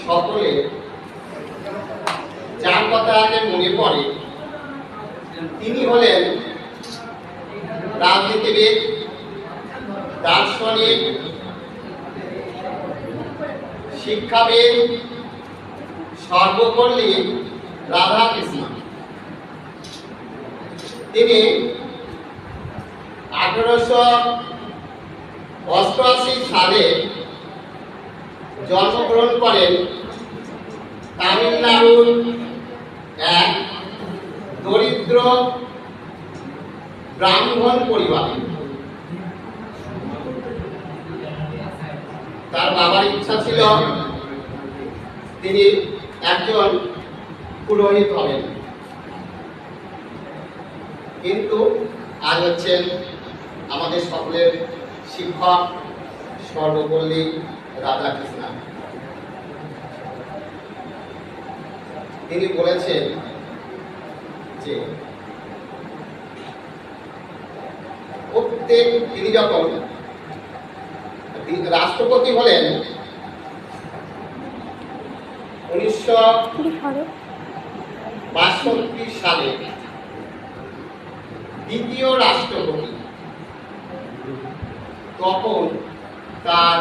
সকলে যার কথা আগে মনে পড়ে তিনি হলেন রাজনীতিবিদ, দার্শনিক, শিক্ষাবিদ, সর্বপল্লী রাধাকৃষ্ণন। তিনি 1888 সালে জন্মগ্রহণ করেন তামিলনাড়ুর এক দরিদ্র ব্রাহ্মণ পরিবারে। তার বাবার ইচ্ছা ছিল তিনি একজন পুরোহিত হবেন, কিন্তু আজ হচ্ছেন আমাদের সকলের শিক্ষক সর্বপল্লী রাধাকৃষ্ণন। তিনি বলেছেন যে তিনি যখন রাষ্ট্রপতি হলেন 1962 সালে, দ্বিতীয় রাষ্ট্রপতি, তখন তার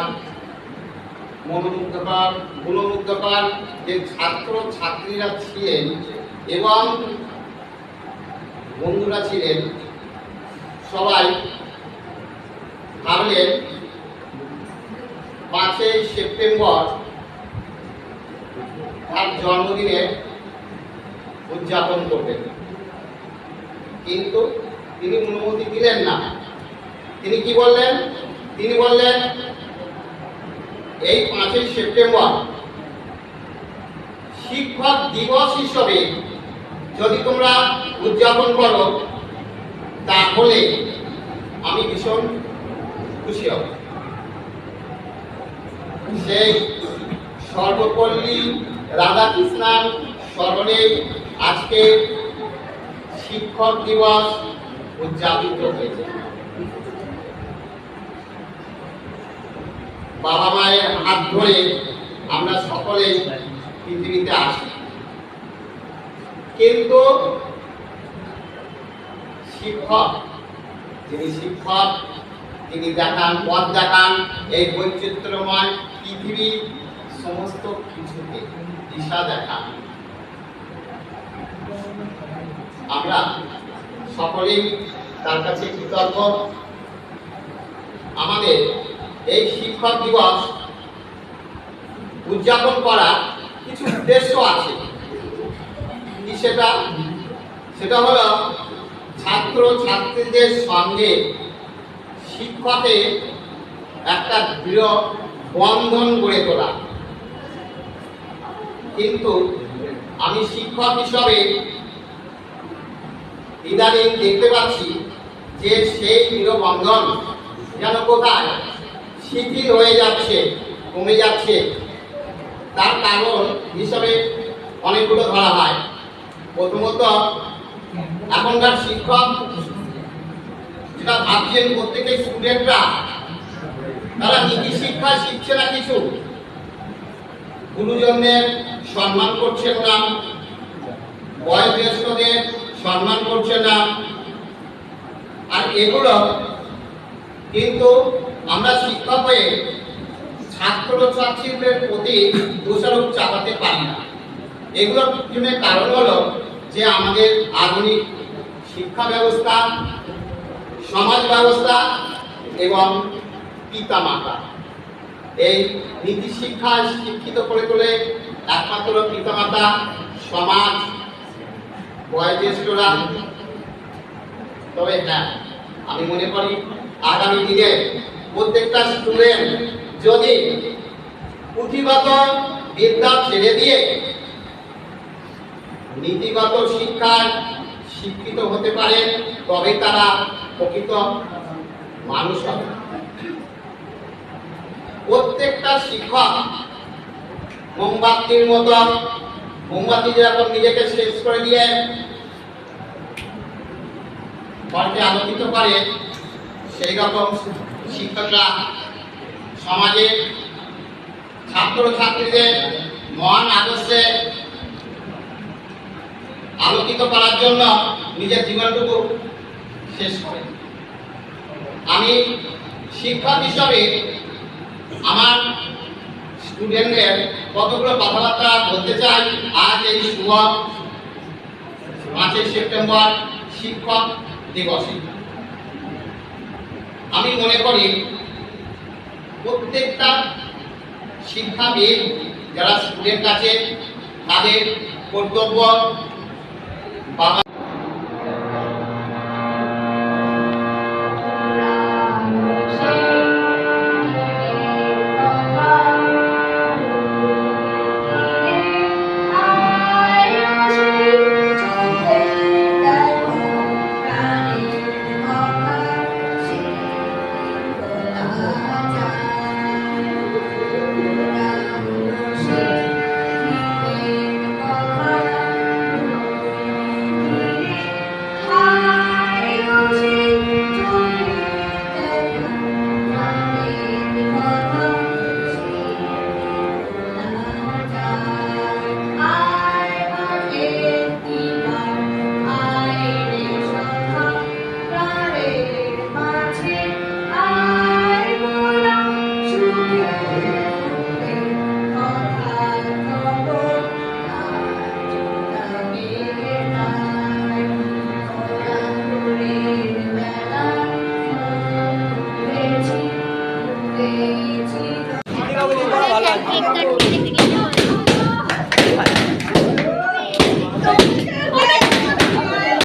গুণমুগ্ধকর যে ছাত্র ছাত্রীরা ছিলেন এবং বন্ধুরা ছিলেন, সবাই ভাবলেন 5ই সেপ্টেম্বর তার জন্মদিনে উদযাপন করবেন, কিন্তু তিনি অনুমতি দিলেন না। তিনি কি বললেন? তিনি বললেন এই 5ই সেপ্টেম্বর শিক্ষক দিবস হিসেবে যদি তোমরা উদযাপন করো তাহলে আমি ভীষণ খুশি হব। সেই সর্বপল্লী রাধাকৃষ্ণন স্মরণে আজকে শিক্ষক দিবস উদযাপিত হয়েছে। বাবা মায়ের হাত ধরে আমরা সকলে পৃথিবীতে আসি, কিন্তু শিক্ষক তিনি দেখান, পথ দেখান এই বৈচিত্র্যময় পৃথিবী সমস্ত কিছুতে দিশা দেখান। আমরা সকলেই তার কাছে কৃতজ্ঞ। আমাদের এই শিক্ষক দিবস উদযাপন করার কিছু উদ্দেশ্য আছে। সেটা হলো ছাত্র ছাত্রীদের সঙ্গে শিক্ষকের একটা দৃঢ় বন্ধন গড়ে তোলা। কিন্তু আমি শিক্ষক হিসাবে ইদানিং দেখতে পাচ্ছি যে সেই দৃঢ় বন্ধন যেন কোথায় শিথিল হয়ে যাচ্ছে, কমে যাচ্ছে। তার কারণ হিসাবে অনেকগুলো ধরা হয়। প্রথমত, এখনকার শিক্ষক যেটা ভাবছেন প্রত্যেকের স্টুডেন্টরা তারা নীতি শিক্ষা শিখছে না, কিছু গুরুজনদের সম্মান করছেন না, বয়োজ্যেষ্ঠদের সম্মান করছে না। আর এগুলো কিন্তু আমরা শিক্ষক হয়ে ছাত্র ছাত্রীদের প্রতি দোষারোপ চাপাতে পারি না। এগুলোর পিছনে কারণ হলো যে আমাদের আধুনিক শিক্ষা ব্যবস্থা, সমাজ ব্যবস্থা এবং পিতামাতা। এই নীতি শিক্ষা শিক্ষিত করে তোলে একমাত্র পিতামাতা, সমাজ, বয়োজ্যেষ্ঠরা। তবে হ্যাঁ, আমি মনে করি আগামী দিনে প্রত্যেকটা স্টুডেন্ট যদি পুঁথিগত বিদ্যা ছেড়ে দিয়ে নীতিগত শিক্ষায় শিক্ষিত হতে পারে, তবে তারা প্রকৃত মানুষ হবে। প্রত্যেকটা শিক্ষক মোমবাতির মতো, মোমবাতি যেরকম নিজেকে শেষ করে দিয়ে পথে আলোকিত করে, সেই রকম শিক্ষকরা সমাজে ছাত্র ছাত্রীদের মহান আদর্শে আলোকিত করার জন্য নিজের জীবনটুকু শেষ করেন। আমি শিক্ষক হিসাবে আমার স্টুডেন্টদের কতগুলো কথাবার্তা বলতে চাই আজ এই শুভ 5ই সেপ্টেম্বর শিক্ষক দিবসে। আমি মনে করি প্রত্যেকটা শিক্ষাবিদ যারা স্টুডেন্ট আছে তাদের কর্তব্য বাবা